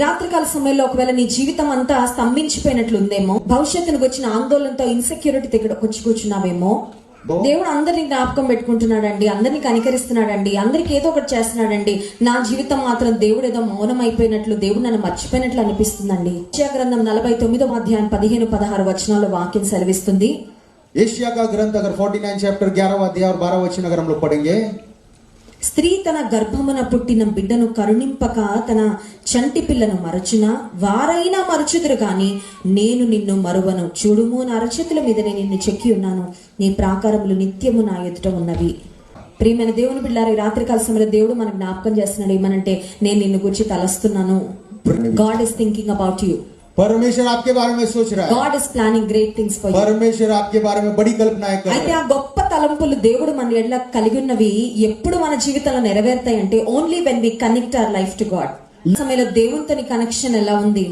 రాత్రికాల సమయంలో ఒకవేళ నీ జీవితం అంతా స్తంభించిపోయినట్లుందేమో, భవిష్యత్తుకు వచ్చిన ఆందోళనతో ఇన్సెక్యూరిటీ దగ్గర వచ్చి కూర్చున్నావేమో. దేవుడు అందరినీ జ్ఞాపకం పెట్టుకుంటున్నాడండి, అందరినీ కనికరిస్తున్నాడండి, అందరికి ఏదో ఒకటి చేస్తున్నాడండి. నా జీవితం మాత్రం దేవుడు ఏదో మౌనం అయిపోయినట్లు, దేవుడు నన్ను మర్చిపోయినట్లు అనిపిస్తుందండి. యెషయా గ్రంథం 49వ అధ్యాయం 15-16 వచనాల్లో వాక్యం సెలవిస్తుంది. एशिया का ग्रंथ अगर 49 चैप्टर 11वां अध्याय और 12 वचन अगर हम लोग पढ़ेंगे, స్త్రీ తన గర్భమున పుట్టిన బిడ్డను కరుణింపక తన చంటి పిల్లను మరచునా, వారైనా మరచుదురు గాని నేను నిన్ను మరువను. చూడుము, నా అరచేతుల మీదనే నిన్ను చెక్కి ఉన్నాను, నీ ప్రాకారములు నిత్యము నా ఎదుట ఉన్నవి. ప్రియమైన దేవుని బిడ్డలారా, ఈ రాత్రికాల సమయంలో దేవుడు మనకు జ్ఞాపకం చేస్తున్నాడు. ఏమనంటే, నేను నిన్ను గురించి తలస్తున్నాను. God is thinking about you. परमेश्वर आपके बारे में सोच रहा है. God is planning great things for you. परमेश्वर आपके बारे में बड़ी कल्पनाएं कर रहा है. అయితే ఆ గొప్ప తలంపులు దేవుడు మన ఎడల కలిగి ఉన్నవి ఎప్పుడు మన జీవితంలో నెరవేరుతాయి అంటే, only when we connect our life to God. సమయంలో దేవునితో నీ కనెక్షన్ ఎలా ఉంది?